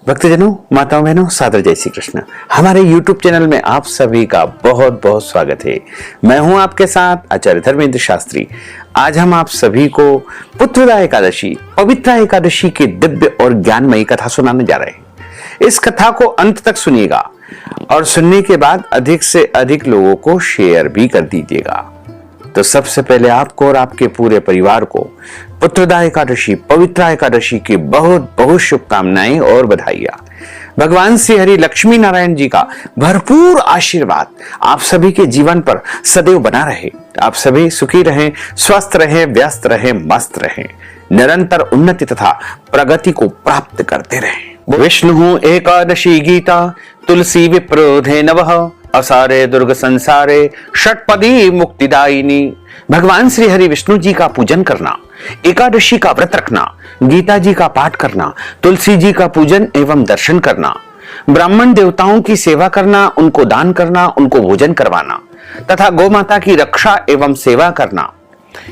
भक्तजनों, माताओं, बहनों, सादर जय श्री कृष्ण। हमारे YouTube चैनल में आप सभी का बहुत बहुत स्वागत है। मैं हूं आपके साथ आचार्य धर्मेंद्र शास्त्री। आज हम आप सभी को पुत्रदा एकादशी, पवित्रा एकादशी की दिव्य और ज्ञानमयी कथा सुनाने जा रहे हैं। इस कथा को अंत तक सुनिएगा और सुनने के बाद अधिक से अधिक लोगों को शेयर भी कर दीजिएगा। तो सबसे पहले आपको और आपके पूरे परिवार को पुत्रदा एकादशी, पवित्रा एकादशी की बहुत बहुत शुभकामनाएं और बधाइयां। भगवान श्री हरि लक्ष्मी नारायण जी का भरपूर आशीर्वाद आप सभी के जीवन पर सदैव बना रहे। आप सभी सुखी रहें, स्वस्थ रहें, व्यस्त रहें, मस्त रहें, निरंतर उन्नति तथा प्रगति को प्राप्त करते रहें। विष्णु एकादशी गीता तुलसी विप्रोधे नवः असारे दुर्ग संसारे षटपदी मुक्तिदायिनी। भगवान श्री हरि विष्णु जी का पूजन करना, एकादशी का व्रत रखना, गीता जी का पाठ करना, तुलसी जी का पूजन एवं दर्शन करना, ब्राह्मण देवताओं की सेवा करना, उनको दान करना, उनको भोजन करवाना तथा गौ माता की रक्षा एवं सेवा करना,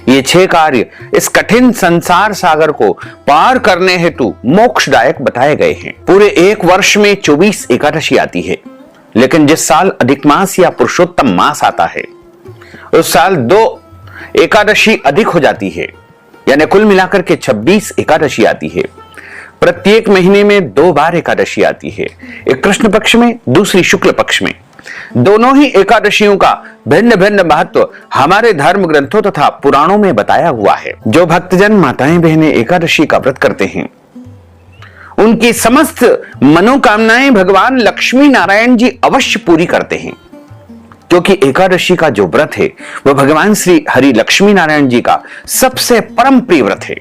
ये 6 कार्य इस कठिन संसार सागर को पार करने हेतु मोक्षदायक बताए गए हैं। पूरे एक वर्ष में 24 एकादशी आती है, लेकिन जिस साल अधिक मास या पुरुषोत्तम मास आता है उस साल 2 एकादशी अधिक हो जाती है, यानी कुल मिलाकर के 26 एकादशी आती है। प्रत्येक महीने में 2 बार एकादशी आती है, एक कृष्ण पक्ष में, दूसरी शुक्ल पक्ष में। दोनों ही एकादशियों का भिन्न भिन्न महत्व हमारे धर्म ग्रंथों तथा पुराणों में बताया हुआ है। जो भक्तजन माताएं बहनें एकादशी का व्रत करते हैं उनकी समस्त मनोकामनाएं भगवान लक्ष्मी नारायण जी अवश्य पूरी करते हैं, क्योंकि एकादशी का जो व्रत है वह भगवान श्री हरि लक्ष्मी नारायण जी का सबसे परम प्रिय व्रत है।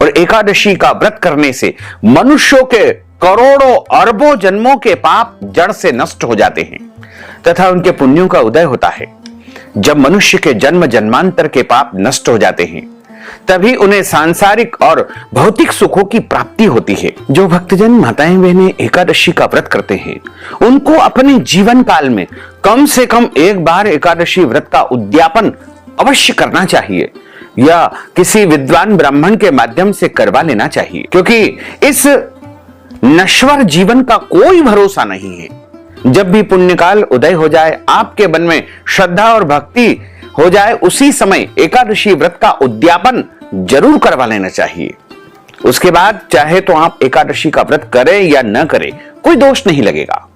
और एकादशी का व्रत करने से मनुष्यों के करोड़ों अरबों जन्मों के पाप जड़ से नष्ट हो जाते हैं तथा उनके पुण्यों का उदय होता है। जब मनुष्य के जन्म जन्मांतर के पाप नष्ट हो जाते हैं तभी उन्हें सांसारिक और भौतिक सुखों की प्राप्ति होती है। जो भक्तजन माताएं बहनें एकादशी का व्रत करते हैं उनको अपने जीवन काल में कम से कम एक बार एकादशी व्रत का उद्यापन अवश्य करना चाहिए या किसी विद्वान ब्राह्मण के माध्यम से करवा लेना चाहिए, क्योंकि इस नश्वर जीवन का कोई भरोसा नहीं है। जब भी पुण्यकाल उदय हो जाए, आपके मन में श्रद्धा और भक्ति हो जाए, उसी समय एकादशी व्रत का उद्यापन जरूर करवा लेना चाहिए। उसके बाद चाहे तो आप एकादशी का व्रत करें या न करें, कोई दोष नहीं लगेगा।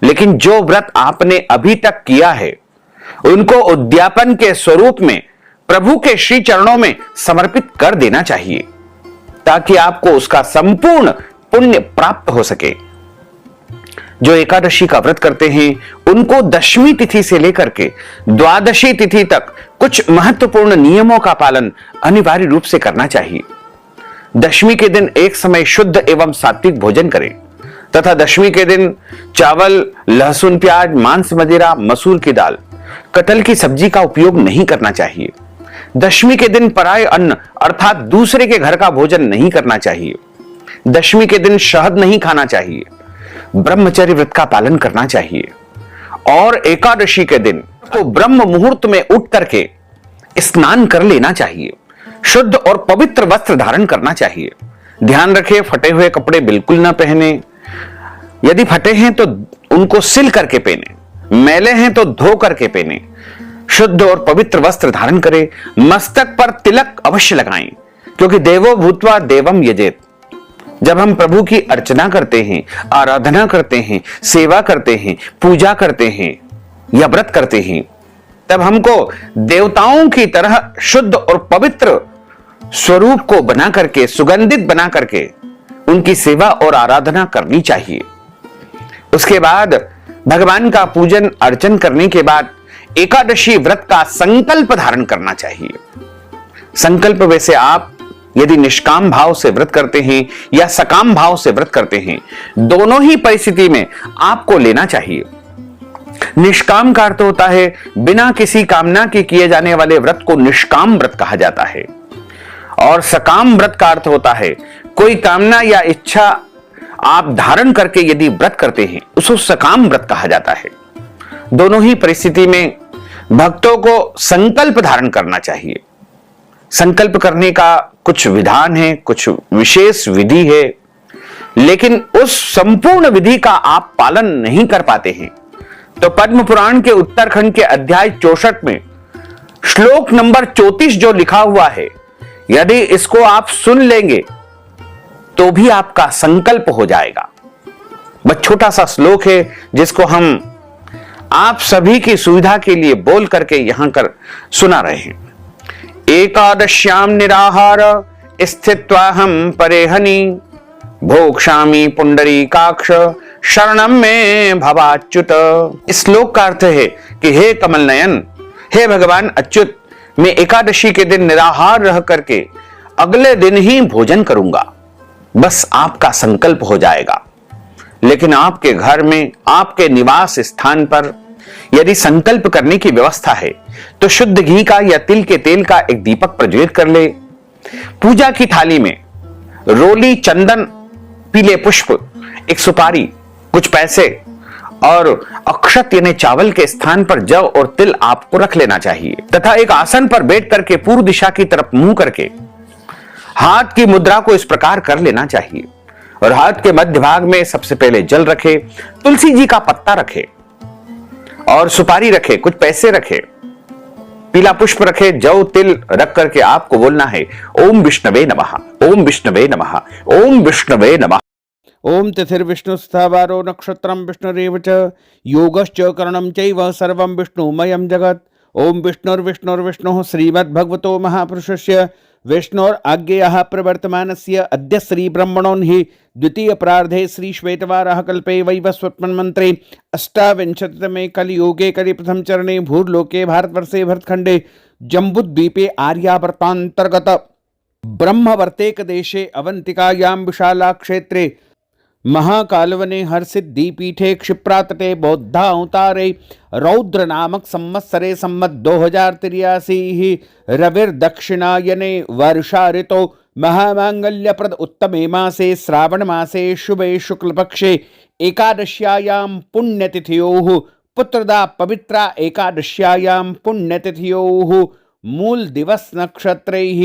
लेकिन जो व्रत आपने अभी तक किया है उनको उद्यापन के स्वरूप में प्रभु के श्री चरणों में समर्पित कर देना चाहिए, ताकि आपको उसका संपूर्ण पुण्य प्राप्त हो सके। जो एकादशी का व्रत करते हैं उनको दशमी तिथि से लेकर के द्वादशी तिथि तक कुछ महत्वपूर्ण नियमों का पालन अनिवार्य रूप से करना चाहिए। दशमी के दिन एक समय शुद्ध एवं सात्विक भोजन करें तथा दशमी के दिन चावल, लहसुन, प्याज, मांस, मदिरा, मसूर की दाल, कटहल की सब्जी का उपयोग नहीं करना चाहिए। दशमी के दिन पराय अन्न अर्थात दूसरे के घर का भोजन नहीं करना चाहिए। दशमी के दिन शहद नहीं खाना चाहिए। ब्रह्मचर्य व्रत का पालन करना चाहिए और एकादशी के दिन तो ब्रह्म मुहूर्त में उठ करके स्नान कर लेना चाहिए। शुद्ध और पवित्र वस्त्र धारण करना चाहिए। ध्यान रखें, फटे हुए कपड़े बिल्कुल ना पहने। यदि फटे हैं तो उनको सिल करके पहने, मैले हैं तो धो करके पहने। शुद्ध और पवित्र वस्त्र धारण करें। मस्तक पर तिलक अवश्य लगाएं, क्योंकि देवो भूत्वा देवम यजेत। जब हम प्रभु की अर्चना करते हैं, आराधना करते हैं, सेवा करते हैं, पूजा करते हैं या व्रत करते हैं, तब हमको देवताओं की तरह शुद्ध और पवित्र स्वरूप को बना करके, सुगंधित बना करके उनकी सेवा और आराधना करनी चाहिए। उसके बाद भगवान का पूजन अर्चन करने के बाद एकादशी व्रत का संकल्प धारण करना चाहिए। संकल्प वैसे आप यदि निष्काम भाव से व्रत करते हैं या सकाम भाव से व्रत करते हैं, दोनों ही परिस्थिति में आपको लेना चाहिए। निष्काम का अर्थ होता है बिना किसी कामना के किए जाने वाले व्रत को निष्काम व्रत कहा जाता है, और सकाम व्रत का अर्थ होता है कोई कामना या इच्छा आप धारण करके यदि व्रत करते हैं उसको सकाम व्रत कहा जाता है। दोनों ही परिस्थिति में भक्तों को संकल्प धारण करना चाहिए। संकल्प करने का कुछ विधान है, कुछ विशेष विधि है। लेकिन उस संपूर्ण विधि का आप पालन नहीं कर पाते हैं, तो पद्म पुराण के उत्तरखंड के अध्याय 64 में श्लोक नंबर 34 जो लिखा हुआ है, यदि इसको आप सुन लेंगे तो भी आपका संकल्प हो जाएगा। बस छोटा सा श्लोक है जिसको हम आप सभी की सुविधा के लिए बोल करके यहां कर सुना रहे हैं। एकादश्याम निराहार स्थित्वाहम परेहनि भोक्ष्यामि पुंडरीकाक्ष शरणम में भवाच्युत। इस श्लोक का अर्थ है कि हे कमल नयन, हे भगवान अच्युत, मैं एकादशी के दिन निराहार रह करके अगले दिन ही भोजन करूंगा, बस आपका संकल्प हो जाएगा। लेकिन आपके घर में, आपके निवास स्थान पर यदि संकल्प करने की व्यवस्था है तो शुद्ध घी का या तिल के तेल का एक दीपक प्रज्वलित कर ले। पूजा की थाली में रोली, चंदन, पीले पुष्प, एक सुपारी, कुछ पैसे और अक्षत यानी चावल के स्थान पर जव और तिल आपको रख लेना चाहिए तथा एक आसन पर बैठ करके पूर्व दिशा की तरफ मुंह करके हाथ की मुद्रा को इस प्रकार कर लेना चाहिए और हाथ के मध्य भाग में सबसे पहले जल रखे, तुलसी जी का पत्ता रखे और सुपारी रखे, कुछ पैसे रखे, पीला पुष्प रखे, जव तिल रख करके आपको बोलना है ओम विष्णवे नमः, ओम विष्णवे नमः, ओम विष्णवे नमः। ओम तिथिर्विष्णु स्थावारो नक्षत्रम विष्णुरेव च योगश्च करणं चैव सर्वं विष्णुमयं जगत्। ओम विष्णुर्विष्णुर्विष्णुः श्रीमद्भगवतो महापुरुषस्य विष्णोर आज्ञेयः प्रवर्तमानस्य अद्य श्री ब्रह्मणोन्हि द्वितीय प्रार्धे श्री श्वेतवाराह कल्पे वैवस्वत्मन्मन्त्रे अष्टाविंशतितमे कलियुगे कलिप्रथम चरणे भूर्लोके भारतवर्षे भरतखण्डे जम्बूद्वीपे आर्यावर्तान्तर्गत ब्रह्मवर्तेक देशे अवंतिकायां विशाला क्षेत्रे महाकालवने हर्षिद्दीपीठे क्षिप्रातटे बौद्धावतारे रौद्र नामक संवत्सरे सम्मत 2083 रविर्दक्षिणायने वर्षा ऋतो महामांगल्यप्रद उत्तमे मासे श्रावण मासे शुभे शुक्लपक्षे एकादश्यायां पुण्यतिथयोः पुत्रदा पवित्रा एकादश्यायां पुण्यतिथयोः मूल दिवस नक्षत्रैः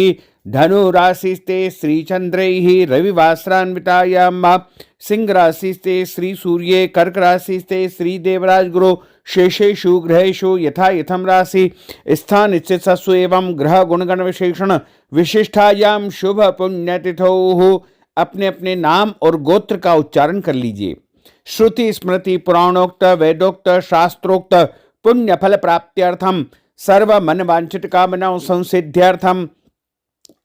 धनु राशिस्ते श्रीचंद्रैः रविवासरान्वितायां सिंह राशिस्ते श्री सूर्ये कर्क राशिस्ते श्री देवराज गुरु शेषेषु ग्रहेषु यथा यथम राशि स्थान स्थितसु एवं ग्रह गुणगण विशेषण विशिष्टायां शुभ पुण्यतिथोः अपने अपने नाम और गोत्र का उच्चारण कर लीजिए। श्रुति स्मृति पुराणोक्त वेदोक्त शास्त्रोक्त पुण्य फल प्राप्त्यर्थम सर्व मन वांछित कामनाओं संसिद्ध्यर्थम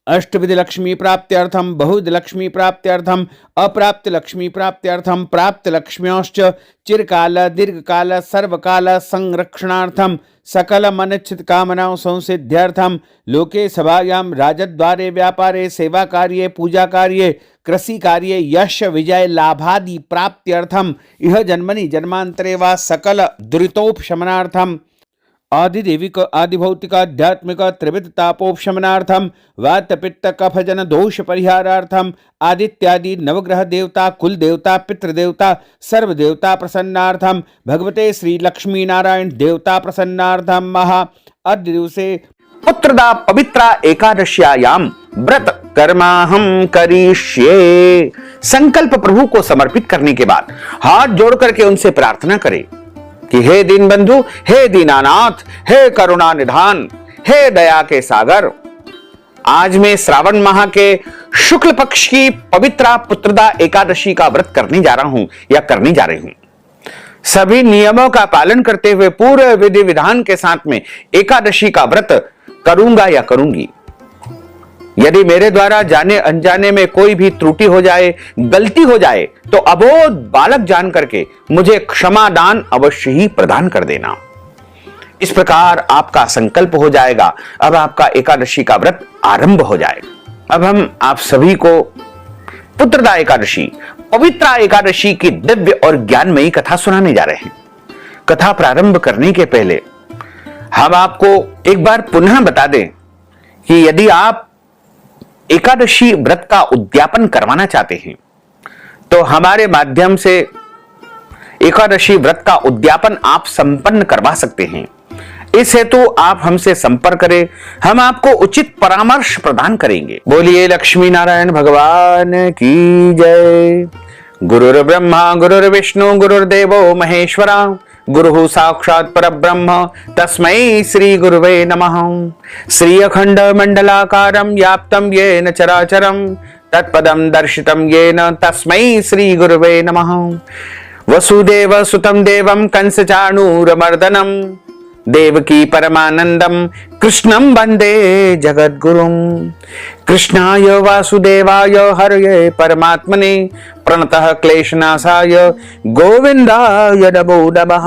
अष्टविधि लक्ष्मी प्राप्त्यर्थम बहुविध लक्ष्मी प्राप्त्यर्थम अप्राप्त लक्ष्मी प्राप्त्यर्थम प्राप्त लक्ष्म्योश्च चिरकाल दीर्घकाल सर्वकाल संरक्षणार्थम सकल मनच्छित कामनाओं संसिद्ध्यर्थम लोके सभायां राजद्वारे व्यापारे सेवा कार्ये पूजा कार्ये कृषि कार्ये यश विजय लाभादि प्राप्त्यर्थम इह जन्मनि जन्मांतरे वा सकल दुरितोपशमनार्थम आदिदेविक आदिभौतिक आध्यात्मिक त्रिविध तापोपशमनार्थम वात पित्त कफ जन दोष परिहारार्थम आदित्यादि नवग्रह देवता कुल देवता पितृदेवता सर्व देवता प्रसन्नार्थम भगवते श्री लक्ष्मी नारायण देवता प्रसन्नार्थम महा अद्य दिवसे पुत्रदा पवित्रा एकादश्यायां व्रत कर्माहम करिष्ये। संकल्प प्रभु को समर्पित करने के बाद हाथ जोड़ करके उनसे प्रार्थना करें कि हे दीन बंधु, हे दीनानाथ, हे करुणा निधान, हे दया के सागर, आज मैं श्रावण माह के शुक्ल पक्ष की पवित्रा पुत्रदा एकादशी का व्रत करने जा रहा हूं या करने जा रही हूं। सभी नियमों का पालन करते हुए पूरे विधि विधान के साथ में एकादशी का व्रत करूंगा या करूंगी। यदि मेरे द्वारा जाने अनजाने में कोई भी त्रुटि हो जाए, गलती हो जाए, तो अबोध बालक जान करके मुझे क्षमा दान अवश्य ही प्रदान कर देना। इस प्रकार आपका संकल्प हो जाएगा। अब आपका एकादशी का व्रत आरंभ हो जाएगा। अब हम आप सभी को पुत्रदा एकादशी, पवित्रा एकादशी की दिव्य और ज्ञानमयी कथा सुनाने जा रहे हैं। कथा प्रारंभ करने के पहले हम आपको एक बार पुनः बता दें कि यदि आप एकादशी व्रत का उद्यापन करवाना चाहते हैं तो हमारे माध्यम से एकादशी व्रत का उद्यापन आप संपन्न करवा सकते हैं। इस हेतु आप हमसे संपर्क करें, हम आपको उचित परामर्श प्रदान करेंगे। बोलिए लक्ष्मी नारायण भगवान की जय। गुरुर्ब्रह्मा गुरुर्विष्णु गुरुर्देवो महेश्वरा गुरुः साक्षात् परब्रह्म तस्मै श्री गुरुवे नमः। श्री अखंड मंडलाकारं व्याप्तं येन चराचरं तत्पदं दर्शितं येन तस्मै श्री गुरुवे नमः। वसुदेव सुतं देवं कंसचाणूरमर्दनं देवकी परमानंदं कृष्णं वंदे जगद्गुरुं। कृष्णाय वासुदेवाय हरये परमात्मने प्रणतः क्लेशनाशाय गोविंदाय नमो नमः।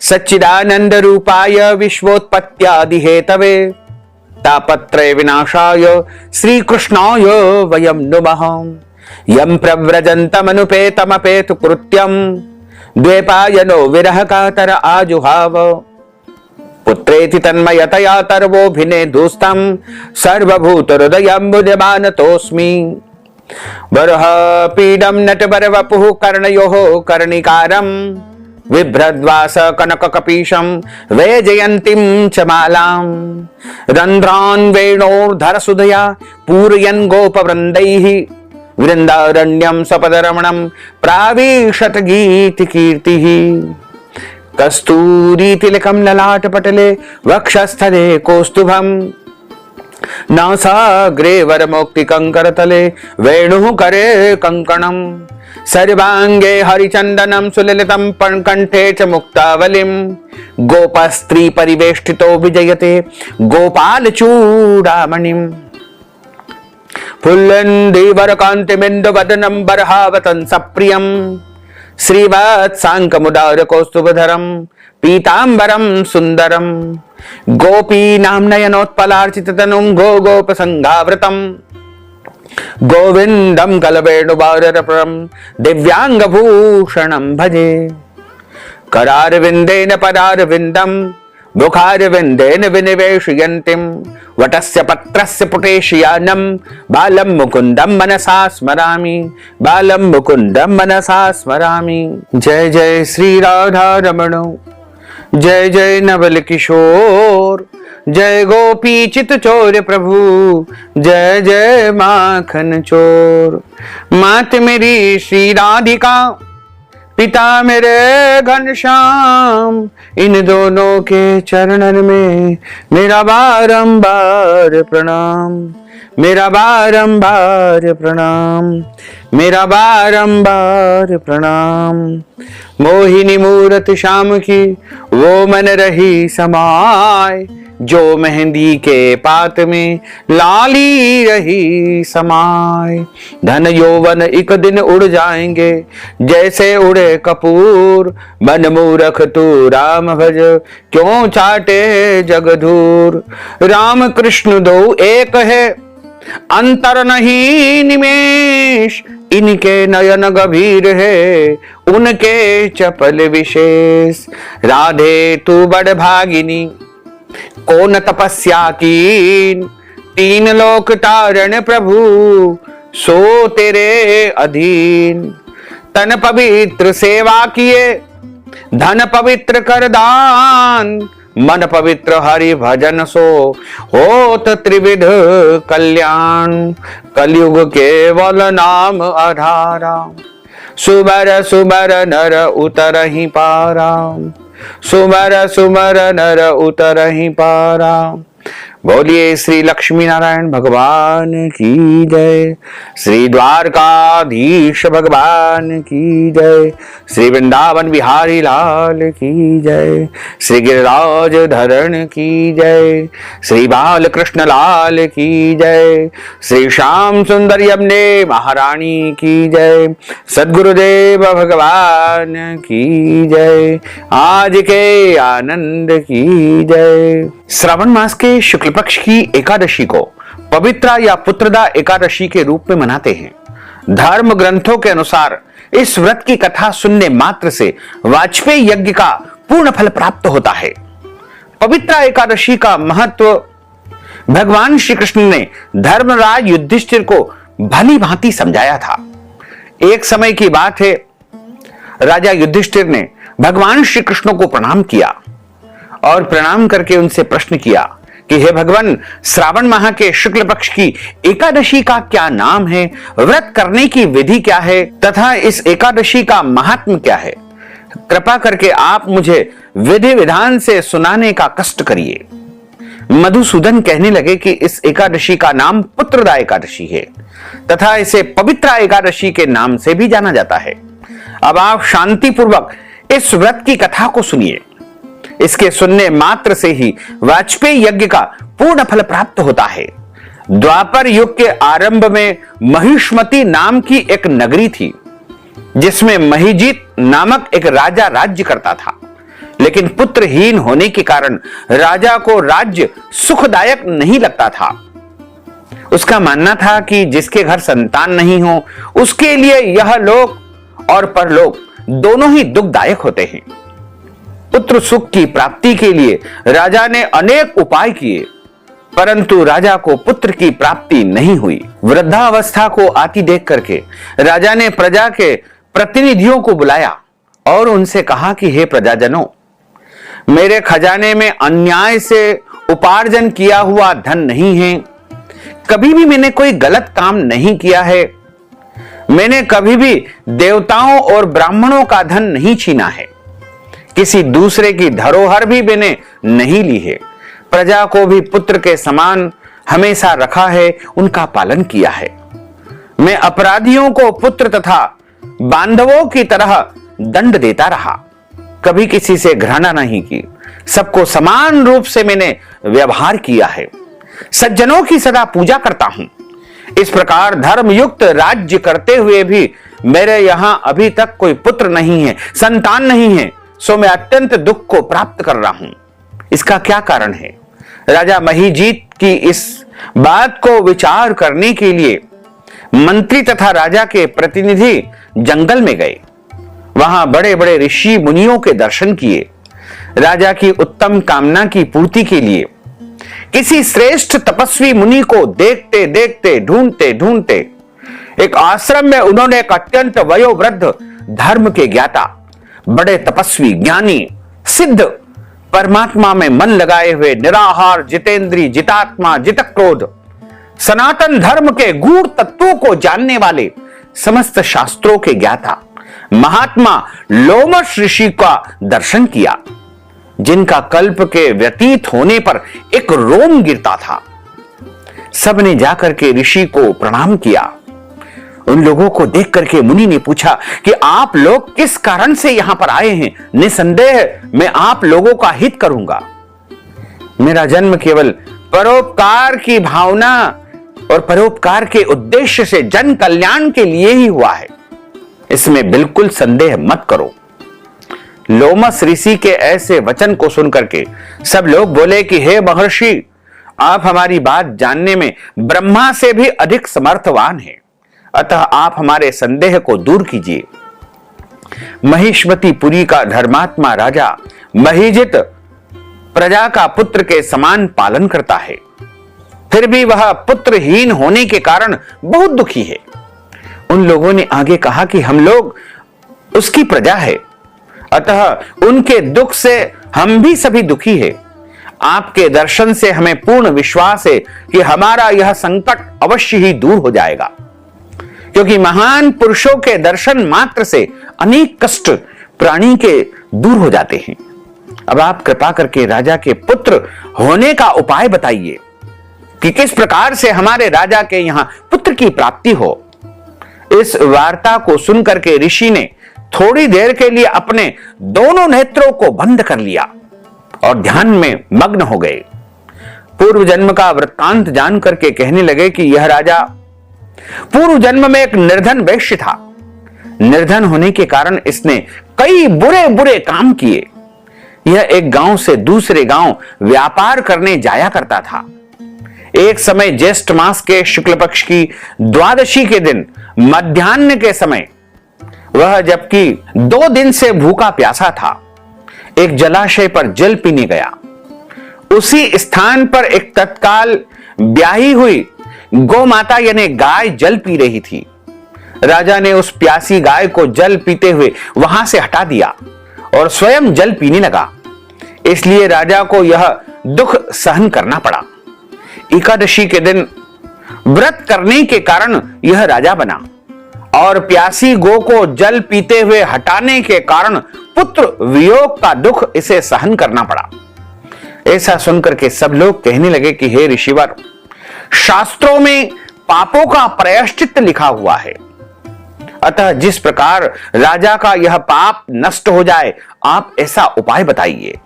सच्चिदानंद रूपाय विश्वोत्पत्त्यादिहेतवे तापत्रय विनाशाय श्रीकृष्णाय वयं नुमः। यं प्रव्रजन्तमनुपेतमपेतु कृत्यं द्वैपायनो विरह कातर आजुहाव पुत्रेति तन्मयतया तर्वोभिने दुस्तं सर्वभूतहृदयम्बुजमानतोऽस्मि। बरह पीडं नटबरवपुः कर्णयोः कर्णिकारं बिभ्रद्वास कनककपीशं वैजयन्तीं च मालां। रन्ध्रान् वेणोर्धरसुधया पूरयन् गोपवृन्दैः वृन्दारण्यं सपदरमणं प्राविशत गीतिकीर्तिः। कस्तूरीतिलकं ललाटपटले वक्षस्थले कौस्तुभं नासाग्रे वरमौक्तिकङ्करतले वेणुः करे कङ्कणं। सर्वाङ्गे हरिचन्दनं सुललितं कण्ठे च मुक्तावलिं गोपस्त्री परिवेष्टितो विजयते गोपालचूडामणिम्। फुल्लन्दिवरकान्तिबिन्दुवदनं बर्हावतं सप्रियं श्रीवत्साङ्कमुदारकौस्तुभधरं पीताम्बरं सुन्दरं। गोपीनां नयनोत्पलार्चिततनुं गोपसङ्घावृतं गोविन्दं कलवेणुवाररप्रं दिव्याङ्गभूषणं भजे। करारविन्देन पदारविन्दं मुखारविन्देन विनिवेशयन्तीं वटस्य पत्रस्य पुटेशयानं बालं मुकुन्दं मनसा स्मरामि बालं मुकुन्दं मनसा स्मरामि। जय जय श्री राधा रमण जय जय नवल किशोर जय गोपी चित चोर प्रभु जय जय माखन चोर। मात मेरी श्री राधिका पिता मेरे घनश्याम इन दोनों के चरणन में मेरा बारंबार प्रणाम मेरा बारंबार प्रणाम मेरा बारंबार प्रणाम। मोहिनी मूरत श्याम की वो मन रही समाय जो मेहंदी के पात में लाली रही समाय। धन यौवन एक दिन उड़ जाएंगे जैसे उड़े कपूर मन मूरख तू राम भज क्यों चाटे जगधूर। राम कृष्ण दो एक है अंतर नहीं निमेष इनके नयन गंभीर है उनके चपल विशेष। राधे तू बड़ भागिनी कौन तपस्या कीन तीन लोक तारण प्रभु सो तेरे अधीन। तन पवित्र सेवा किए धन पवित्र कर दान मन पवित्र हरि भजन सो होत त्रिविध कल्याण। कलयुग केवल नाम आधारा सुबर सुबर नर उतरहि पारा सुबर सुबर नर उतरहि पारा। बोलिए श्री लक्ष्मी नारायण भगवान की जय श्री द्वारकाधीश भगवान की जय श्री वृंदावन बिहारी लाल की जय श्री गिरिराज धरण की जय श्री बाल कृष्ण लाल की जय श्री श्याम सुंदर यमुने महारानी की जय सद्गुरुदेव भगवान की जय आज के आनंद की जय। श्रावण मास के शुक्ल पक्ष की एकादशी को पवित्रा या पुत्रदा एकादशी के रूप में मनाते हैं। धर्म ग्रंथों के अनुसार इस व्रत की कथा सुनने मात्र से वाजपेयी यज्ञ का पूर्ण फल प्राप्त होता है। पवित्रा एकादशी का महत्व भगवान श्री कृष्ण ने धर्मराज युधिष्ठिर को भली भांति समझाया था। एक समय की बात है, राजा युधिष्ठिर ने भगवान श्री कृष्ण को प्रणाम किया और प्रणाम करके उनसे प्रश्न किया कि हे भगवान, श्रावण माह के शुक्ल पक्ष की एकादशी का क्या नाम है, व्रत करने की विधि क्या है तथा इस एकादशी का महात्म्य क्या है। कृपा करके आप मुझे विधि विधान से सुनाने का कष्ट करिए। मधुसूदन कहने लगे कि इस एकादशी का नाम पुत्रदा एकादशी है तथा इसे पवित्रा एकादशी के नाम से भी जाना जाता है। अब आप शांति पूर्वक इस व्रत की कथा को सुनिए। इसके सुनने मात्र से ही वाजपेयी यज्ञ का पूर्ण फल प्राप्त होता है। द्वापर युग के आरंभ में महिष्मती नाम की एक नगरी थी, जिसमें महिजीत नामक एक राजा राज्य करता था। लेकिन पुत्रहीन होने के कारण राजा को राज्य सुखदायक नहीं लगता था। उसका मानना था कि जिसके घर संतान नहीं हो उसके लिए यह लोक और परलोक दोनों ही दुखदायक होते हैं। पुत्र सुख की प्राप्ति के लिए राजा ने अनेक उपाय किए, परंतु राजा को पुत्र की प्राप्ति नहीं हुई। वृद्धावस्था को आती देख करके राजा ने प्रजा के प्रतिनिधियों को बुलाया और उनसे कहा कि हे प्रजाजनों, मेरे खजाने में अन्याय से उपार्जन किया हुआ धन नहीं है। कभी भी मैंने कोई गलत काम नहीं किया है। मैंने कभी भी देवताओं और ब्राह्मणों का धन नहीं छीना है। किसी दूसरे की धरोहर भी मैंने नहीं ली है। प्रजा को भी पुत्र के समान हमेशा रखा है, उनका पालन किया है। मैं अपराधियों को पुत्र तथा बांधवों की तरह दंड देता रहा। कभी किसी से घृणा नहीं की। सबको समान रूप से मैंने व्यवहार किया है। सज्जनों की सदा पूजा करता हूं। इस प्रकार धर्मयुक्त राज्य करते हुए भी मेरे यहां अभी तक कोई पुत्र नहीं है, संतान नहीं है। सो मैं अत्यंत दुख को प्राप्त कर रहा हूं। इसका क्या कारण है? राजा महिजीत की इस बात को विचार करने के लिए मंत्री तथा राजा के प्रतिनिधि जंगल में गए। वहां बड़े बड़े ऋषि मुनियों के दर्शन किए। राजा की उत्तम कामना की पूर्ति के लिए किसी श्रेष्ठ तपस्वी मुनि को देखते देखते ढूंढते ढूंढते एक आश्रम में उन्होंने एक अत्यंत वयोवृद्ध धर्म के ज्ञाता, बड़े तपस्वी, ज्ञानी, सिद्ध, परमात्मा में मन लगाए हुए, निराहार, जितेंद्री, जितात्मा, जितक्रोध, सनातन धर्म के गूढ़ तत्वों को जानने वाले, समस्त शास्त्रों के ज्ञाता महात्मा लोमश ऋषि का दर्शन किया, जिनका कल्प के व्यतीत होने पर एक रोम गिरता था। सबने जाकर के ऋषि को प्रणाम किया। उन लोगों को देख करके मुनि ने पूछा कि आप लोग किस कारण से यहां पर आए हैं? निसंदेह मैं आप लोगों का हित करूंगा। मेरा जन्म केवल परोपकार की भावना और परोपकार के उद्देश्य से जन कल्याण के लिए ही हुआ है, इसमें बिल्कुल संदेह मत करो। लोमस ऋषि के ऐसे वचन को सुनकर के सब लोग बोले कि हे महर्षि, आप हमारी बात जानने में ब्रह्मा से भी अधिक समर्थवान हैं, अतः आप हमारे संदेह को दूर कीजिए। महिष्मतीपुरी का धर्मात्मा राजा महिजित प्रजा का पुत्र के समान पालन करता है, फिर भी वह पुत्रहीन होने के कारण बहुत दुखी है। उन लोगों ने आगे कहा कि हम लोग उसकी प्रजा है, अतः उनके दुख से हम भी सभी दुखी है। आपके दर्शन से हमें पूर्ण विश्वास है कि हमारा यह संकट अवश्य ही दूर हो जाएगा, क्योंकि महान पुरुषों के दर्शन मात्र से अनेक कष्ट प्राणी के दूर हो जाते हैं। अब आप कृपा करके राजा के पुत्र होने का उपाय बताइए कि किस प्रकार से हमारे राजा के यहां पुत्र की प्राप्ति हो। इस वार्ता को सुनकर के ऋषि ने थोड़ी देर के लिए अपने दोनों नेत्रों को बंद कर लिया और ध्यान में मग्न हो गए। पूर्व जन्म का वृत्तांत जान करके कहने लगे कि यह राजा पूर्व जन्म में एक निर्धन वैश्य था। निर्धन होने के कारण इसने कई बुरे बुरे काम किए। यह एक गांव से दूसरे गांव व्यापार करने जाया करता था। एक समय ज्येष्ठ मास के शुक्ल पक्ष की द्वादशी के दिन मध्याह्न के समय वह जबकि 2 दिन से भूखा प्यासा था, एक जलाशय पर जल पीने गया। उसी स्थान पर एक तत्काल ब्याही हुई गौ माता यानी गाय जल पी रही थी। राजा ने उस प्यासी गाय को जल पीते हुए वहां से हटा दिया और स्वयं जल पीने लगा। इसलिए राजा को यह दुख सहन करना पड़ा। एकादशी के दिन व्रत करने के कारण यह राजा बना और प्यासी गो को जल पीते हुए हटाने के कारण पुत्र वियोग का दुख इसे सहन करना पड़ा। ऐसा सुनकर के सब लोग कहने लगे कि हे ऋषिवर, शास्त्रों में पापों का प्रायश्चित लिखा हुआ है, अतः जिस प्रकार राजा का यह पाप नष्ट हो जाए आप ऐसा उपाय बताइए।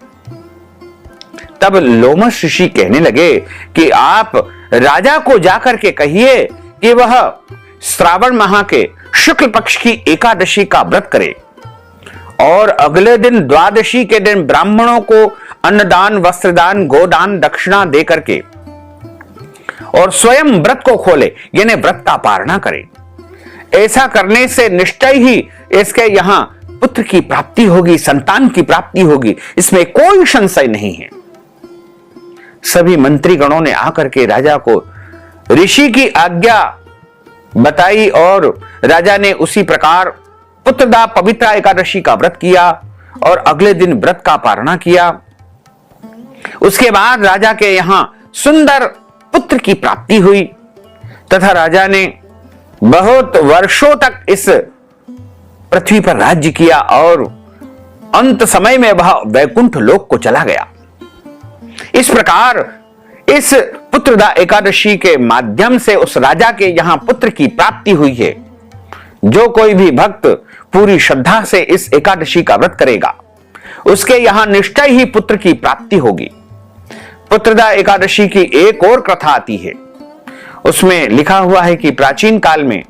तब लोमश ऋषि कहने लगे कि आप राजा को जाकर के कहिए कि वह श्रावण माह के शुक्ल पक्ष की एकादशी का व्रत करे और अगले दिन द्वादशी के दिन ब्राह्मणों को अन्नदान, वस्त्रदान, गोदान, दक्षिणा दे करके और स्वयं व्रत को खोले, यानी व्रत का पारणा करे। ऐसा करने से निश्चय ही इसके यहां पुत्र की प्राप्ति होगी, संतान की प्राप्ति होगी, इसमें कोई संशय नहीं है। सभी मंत्रीगणों ने आकर के राजा को ऋषि की आज्ञा बताई और राजा ने उसी प्रकार पुत्रदा पवित्र एकादशी का व्रत किया और अगले दिन व्रत का पारणा किया। उसके बाद राजा के यहां सुंदर पुत्र की प्राप्ति हुई तथा राजा ने बहुत वर्षों तक इस पृथ्वी पर राज्य किया और अंत समय में वह वैकुंठ लोक को चला गया। इस प्रकार इस पुत्रदा एकादशी के माध्यम से उस राजा के यहां पुत्र की प्राप्ति हुई है। जो कोई भी भक्त पूरी श्रद्धा से इस एकादशी का व्रत करेगा उसके यहां निश्चय ही पुत्र की प्राप्ति होगी। पुत्रदा एकादशी की एक और कथा आती है। उसमें लिखा हुआ है कि प्राचीन काल में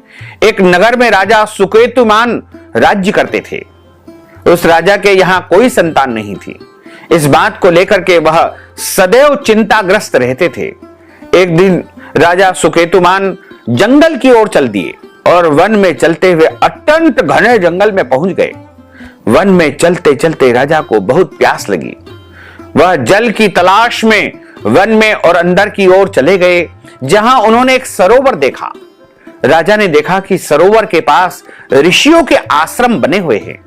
एक नगर में राजा सुकेतुमान राज्य करते थे। उस राजा के यहां कोई संतान नहीं थी। इस बात को लेकर के वह सदैव चिंताग्रस्त रहते थे। एक दिन राजा सुकेतुमान जंगल की ओर चल दिए और वन में चलते हुए अत्यंत घने जंगल में पहुंच गए। वन में चलते चलते राजा को बहुत प्यास लगी। वह जल की तलाश में वन में और अंदर की ओर चले गए, जहां उन्होंने एक सरोवर देखा। राजा ने देखा कि सरोवर के पास ऋषियों के आश्रम बने हुए हैं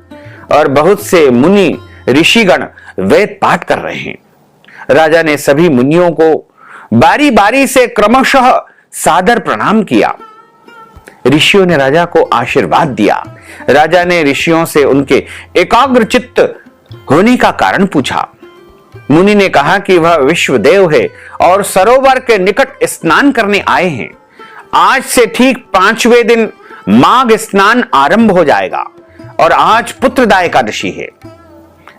और बहुत से मुनि ऋषिगण वेद पाठ कर रहे हैं। राजा ने सभी मुनियों को बारी बारी से क्रमशः सादर प्रणाम किया। ऋषियों ने राजा को आशीर्वाद दिया। राजा ने ऋषियों से उनके एकाग्रचित्त होने का कारण पूछा। मुनि ने कहा कि वह विश्वदेव है और सरोवर के निकट स्नान करने आए हैं। आज से ठीक 5वें दिन माघ स्नान आरंभ हो जाएगा और आज पुत्रदा एकादशी है।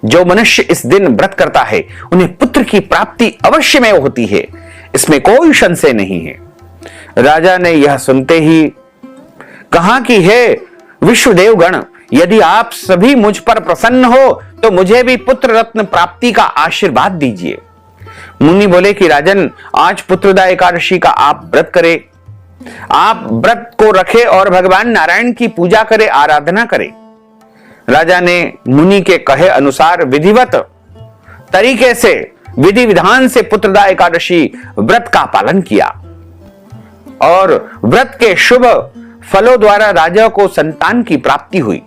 जो मनुष्य इस दिन व्रत करता है उन्हें पुत्र की प्राप्ति अवश्य में होती है, इसमें कोई संशय नहीं है। राजा ने यह सुनते ही कहा कि हे विश्वदेवगण, यदि आप सभी मुझ पर प्रसन्न हो तो मुझे भी पुत्र रत्न प्राप्ति का आशीर्वाद दीजिए। मुनि बोले कि राजन, आज पुत्रदा एकादशी का आप व्रत करें, आप व्रत को रखें और भगवान नारायण की पूजा करें, आराधना करें। राजा ने मुनि के कहे अनुसार विधिवत तरीके से विधि विधान से पुत्रदा एकादशी व्रत का पालन किया और व्रत के शुभ फलों द्वारा राजा को संतान की प्राप्ति हुई।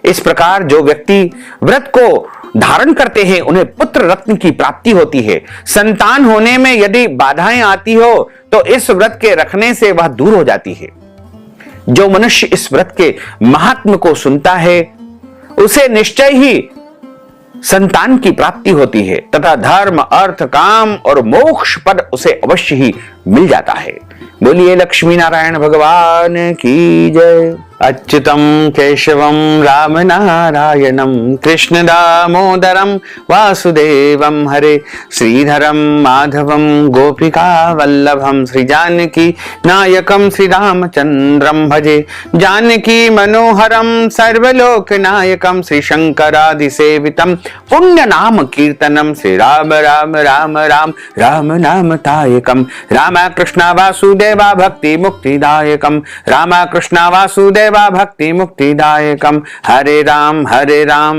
इस प्रकार जो व्यक्ति व्रत को धारण करते हैं उन्हें पुत्र रत्न की प्राप्ति होती है। संतान होने में यदि बाधाएं आती हो तो इस व्रत के रखने से वह दूर हो जाती है। जो मनुष्य इस व्रत के महात्म्य को सुनता है उसे निश्चय ही संतान की प्राप्ति होती है तथा धर्म, अर्थ, काम और मोक्ष पद उसे अवश्य ही मिल जाता है। बोलिए लक्ष्मी नारायण भगवान की जय। अच्युतम केशवम राम नारायणम कृष्ण दामोदरम वासुदेवम हरे श्रीधरम माधवम गोपिका वल्लभम श्री जानकी नायकम श्री रामचंद्रम भजे जानकी मनोहरम सर्वलोक नायकम श्री शंकरादि सेवितम पुण्य नाम कीर्तनम श्री राम राम राम राम राम नाम तायकम रामा कृष्णा वासुदेवा भक्ति मुक्तिदायकम रामा कृष्णा वासुदेव सेवा भक्ति मुक्तिदायकम। हरे राम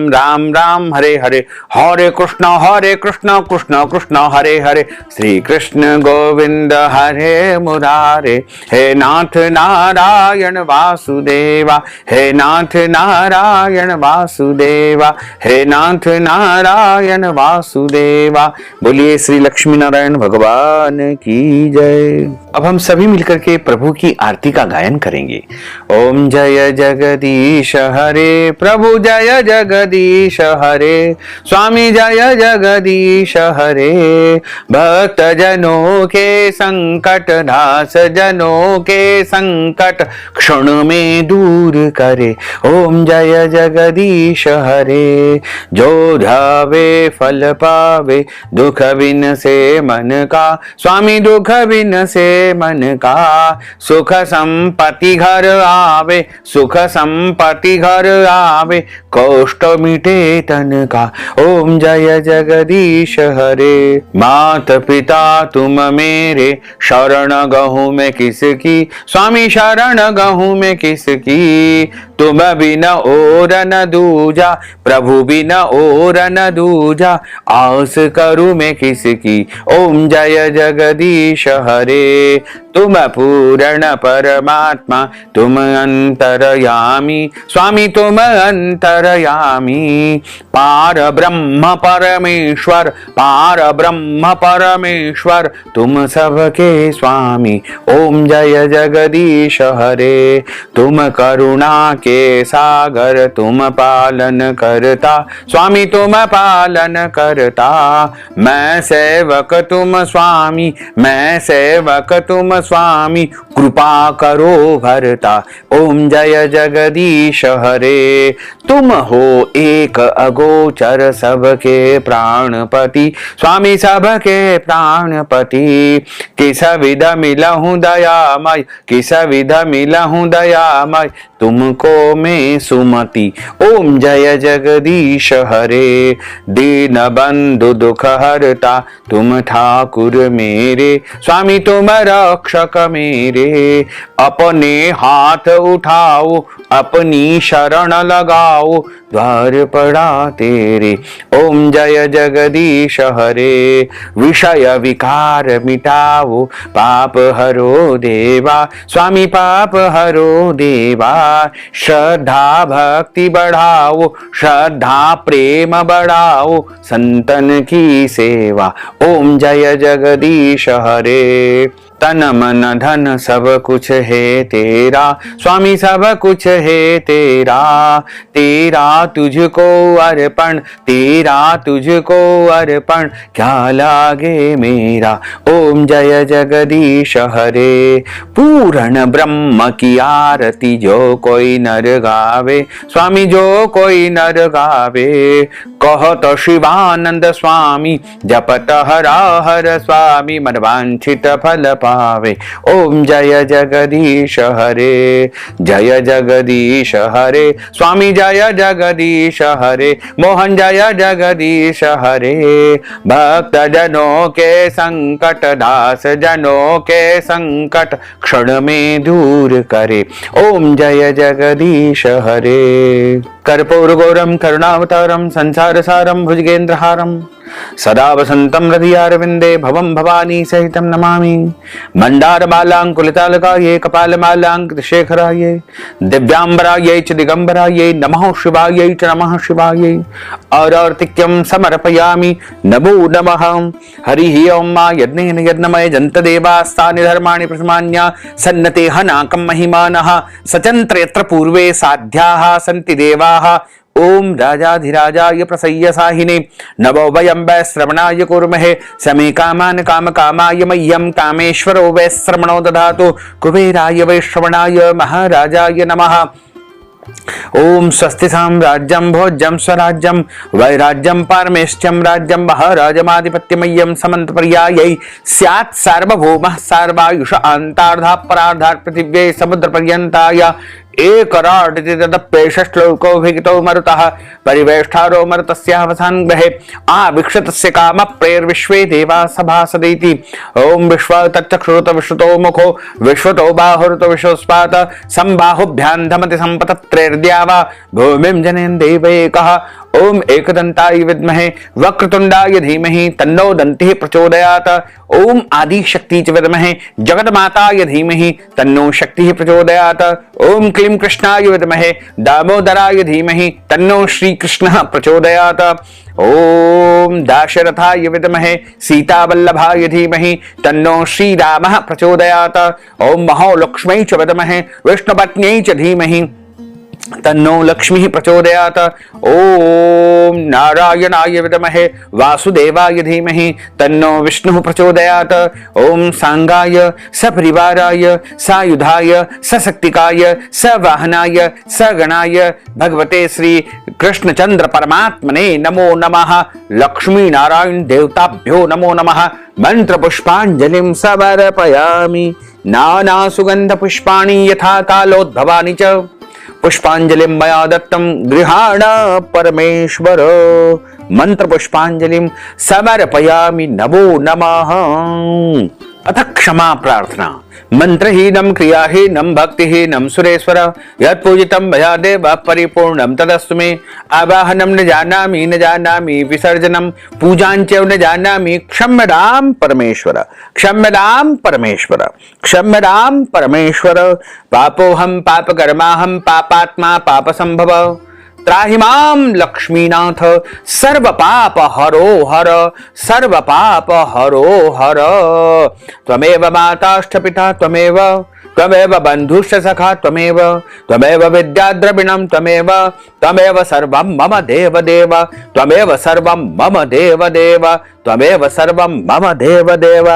राम राम हरे हरे, हरे कृष्ण कृष्ण कृष्ण हरे हरे, श्री कृष्ण गोविंद हरे मुरारे। हे नाथ नारायण वासुदेवा, हे नाथ नारायण वासुदेवा, हे नाथ नारायण वासुदेवा। बोलिए श्री लक्ष्मी नारायण भगवान की जय। अब हम सभी मिलकर के प्रभु की आरती का गायन करेंगे। ओम जय जगदीश हरे, प्रभु जय जगदीश हरे, स्वामी जय जगदीश हरे। भक्त जनों के संकट, दास जनों के संकट क्षण में दूर करे। ओम जय जगदीश हरे। जो धावे फल पावे, दुख बिन से मन का, स्वामी दुख बिन से मन का। सुख संपत्ति घर आवे, सुख संपत्ति घर आवे, कष्ट मिटे तन का। ओम जय जगदीश हरे। मात पिता तुम मेरे, शरण गहूं मैं किसकी, स्वामी शरण गहूं मैं किसकी। तुम बिना और न दूजा, प्रभु बिना और न दूजा, आस करूं मैं किसकी। ओम जय जगदीश हरे। तुम पूर्ण परमात्मा, तुम अंतरयामी, स्वामी तुम अंतरयामी। पार ब्रह्म परमेश्वर, पार ब्रह्म परमेश्वर, तुम सबके स्वामी। ओम जय जगदीश हरे। तुम करुणा के सागर, तुम पालन करता, स्वामी तुम पालन करता। मैं सेवक तुम स्वामी, मैं सेवक तुम स्वामी, कृपा करो भरता। ओम जय जगदीश हरे। तुम हो एक अगोचर, सबके प्राणपति, स्वामी सबके प्राणपति। किस विध मिलहूं दयामय, किस विध मिलहूं दयामय, तुमको मैं सुमति। ओम जय जगदीश हरे। दीन बंधु दुख हरता, तुम ठाकुर मेरे, स्वामी तुम रक्षक मेरे। अपने हाथ उठाओ, अपनी शरण लगाओ, द्वार पड़ा तेरे। ओम जय जगदीश हरे। विषय विकार मिटाओ, पाप हरो देवा, स्वामी पाप हरो देवा। श्रद्धा भक्ति बढ़ाओ, श्रद्धा प्रेम बढ़ाओ, संतन की सेवा। ओम जय जगदीश हरे। तन मन धन सब कुछ है तेरा, स्वामी सब कुछ है तेरा। तेरा तुझको अर्पण, तेरा तुझको अर्पण, क्या लागे मेरा। ओम जय जगदीश हरे। पूर्ण ब्रह्म की आरती जो कोई नर गावे, स्वामी जो कोई नर गावे। कहत शिवानंद स्वामी, जपत हरा हर स्वामी, मन वांछित फल पावे। ओम जय जगदीश हरे। जय जगदीश हरे, स्वामी जय जगदीश हरे। मोहन जय जगदीश हरे। भक्त जनों के संकट, दास जनों के संकट क्षण में दूर करे। ओम जय जगदीश हरे। कर्पूर गौरम करुणावतारम, संसार सारम भुजगेंद्रहारम, सदा वसंतम हृदयारविंदे भवम भवानी सहितम नमामि। मंदार मालांकुलितालकाये, कपाल मालांकितशेखराये, दिव्यांबराये च दिगंबराये, नमः शिवाये च नमः शिवाये। आर्तिक्यं समर्पयामि, नमो नमः। हरि ओम। यज्ञेन यज्ञमय जंत देवास्तानि धर्माणि प्रसमान्या, सन्नते हनाकं महिमानः, सचन्त्र यत्र पूर्वे साध्याः सन्ति देवाः। ओम राजाधिराजाय प्रसय्य साहिने, नवो वयं वै श्रवणाय कुर्महे। समे कामान काम कामाय मह्यं, कामेश्वरो वै श्रवणो दधातु। कुबेराय वै श्रवणाय महाराजाय नमः। ओम स्वस्ति साम्राज्यं भोज्यं स्वराज्यं, वैराज्यं पारमेष्ठ्यं राज्यं, महाराजमाधिपत्यमय्यं समन्तपर्यायै स्यात् सार्वभौमः सर्वायुष अन्तार्धाः परार्धात् पृथिव्यै समुद्रपर्यन्ताय श्लोको मरुतः परिवेष्टारो मरुतस्यावसान ग्रहे आविक्षतस्य काम प्रेर्विश्वे देवा सभासदेति। ओम विश्व तच्चक्षुरुत विश्वतो मुखो विश्वतो बाहुरुत विश्वस्पात संबाहुभ्यां धमति संपतत्रेर्द्यावा भूमिं जनयन् देवैकः। ओम एकदंताय विद्महे वक्रतुंडाय धीमहि तन्नो दन्तिः प्रचोदयात्। ओम आदि शक्ति च विद्महे जगन्माताय धीमहि तन्नो शक्तिः प्रचोदयात्। ओम क्लीं कृष्णाय विद्महे दामोदराय धीमहि तन्नो श्री कृष्णः प्रचोदयात्। ओम दाशरथाय विद्महे सीतावल्लभाय धीमहि तन्नो श्री रामः प्रचोदयात्। ओम महालक्ष्म्यै च विद्महे विष्णुपत्न्यै च धीमहि तन्नो लक्ष्मी प्रचोदयात्। ओम नारायणाय विद्महे वासुदेवाय धीमहि तन्नो विष्णुः प्रचोदयात्। ओम सांगाय सपरिवाराय सायुधाय सशक्तिकाय सवाहनाय सगणाय भगवते श्री कृष्णचंद्र परमात्मने नमो नमः। लक्ष्मी नारायण देवताभ्यो नमो नमः। मंत्र पुष्पांजलिं समर्पयामि। नाना सुगंध पुष्पाणि यथा कालोद्भवानि च पुष्पांजलिं मया दत्तं गृहाण परमेश्वर। मंत्र पुष्पांजलिं समर्पयामि नमो नमः। अथ क्षमा प्रार्थना। मंत्रहीनं क्रियाहीनं भक्तिहीनं सुरेश्वर यत्पूजितं मया देव परिपूर्णं तदस्तु मे। आवाहनं न जानामि विसर्जनं पूजाञ्च न जानामि क्षम्यतां परमेश्वर क्षम्यतां परमेश्वर क्षम्यतां परमेश्वर। पापोऽहं पापकर्माहं पापात्मा पापसंभव त्राहि मां लक्ष्मीनाथ सर्व पाप हरो हर सर्व पाप हरो हर। त्वमेव माताश्च पिता त्वमेव त्वमेव बन्धुश्च सखा त्वमेव त्वमेव विद्याद्रविणं त्वमेव त्वमेव सर्वं मम देव देव त्वमेव सर्वं मम देव देव त्वमेव सर्वं मम देव देव।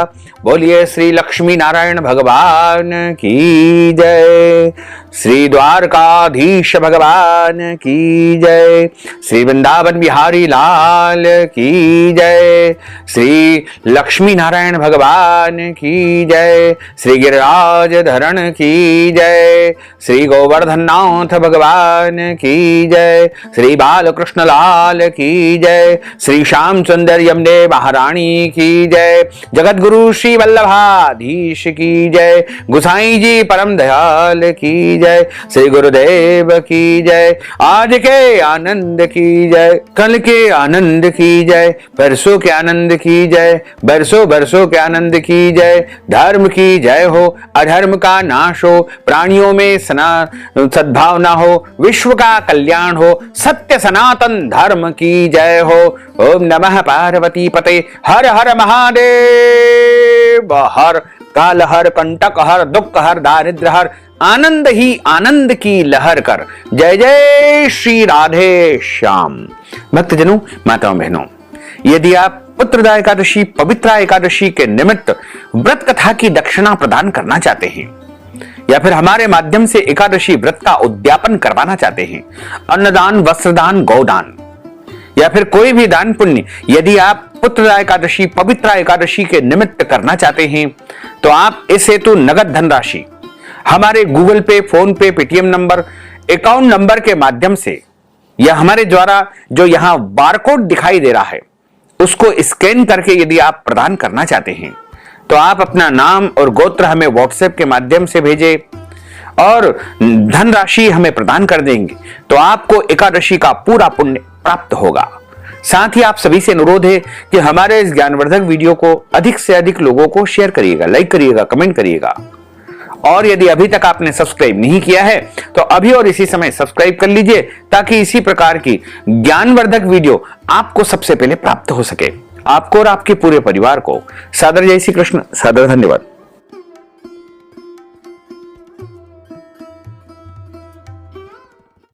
बोलिए श्री लक्ष्मी नारायण भगवान की जय। श्री द्वारकाधीश भगवान की जय। श्री वृंदावन बिहारी लाल की जय। श्री लक्ष्मी नारायण भगवान की जय। श्री गिरिराज धरण की जय। श्री गोवर्धननाथ भगवान की जय। श्री बालकृष्ण लाल की जय। श्री श्याम सुंदर यमुने महारानी की जय। जगत गुरु श्री वल्लभाधीश की जय। गुसाई जी परम दयाल की जय। श्री गुरुदेव की जय। आज के आनंद की जय। कल के आनंद की जय। परसों के आनंद की जय। बरसों बरसों के आनंद की जय। धर्म की जय हो अधर्म का नाश हो प्राणियों में सद्भावना हो विश्व का कल्याण हो सत्य सनातन धर्म की जय हो। ओम नमः पार्वती पते हर हर महादेव। हर काल हर कंटक हर दुख हर दारिद्र हर आनंद ही आनंद की लहर कर। जय जय श्री राधे श्याम। भक्तजनों माताओं बहनों, यदि आप पुत्रदा एकादशी पवित्रा एकादशी के निमित्त व्रत कथा की दक्षिणा प्रदान करना चाहते हैं या फिर हमारे माध्यम से एकादशी व्रत का उद्यापन करवाना चाहते हैं, अन्नदान वस्त्रदान गौदान या फिर कोई भी दान पुण्य यदि आप पुत्रदा एकादशी पवित्रा एकादशी के निमित्त करना चाहते हैं तो आप इस हेतु नगद धनराशि हमारे गूगल पे फोन पे पेटीएम नंबर अकाउंट नंबर के माध्यम से या हमारे द्वारा जो यहां बारकोड दिखाई दे रहा है उसको स्कैन करके यदि आप प्रदान करना चाहते हैं तो आप अपना नाम और गोत्र हमें व्हाट्सएप के माध्यम से भेजें और धनराशि हमें प्रदान कर देंगे तो आपको एकादशी का पूरा पुण्य प्राप्त होगा। साथ ही आप सभी से अनुरोध है कि हमारे इस ज्ञानवर्धक वीडियो को अधिक से अधिक लोगों को शेयर करिएगा, लाइक करिएगा, कमेंट करिएगा और यदि अभी तक आपने सब्सक्राइब नहीं किया है तो अभी और इसी समय सब्सक्राइब कर लीजिए ताकि इसी प्रकार की ज्ञानवर्धक वीडियो आपको सबसे पहले प्राप्त हो सके। आपको और आपके पूरे परिवार को सादर जय श्री कृष्ण, सादर धन्यवाद।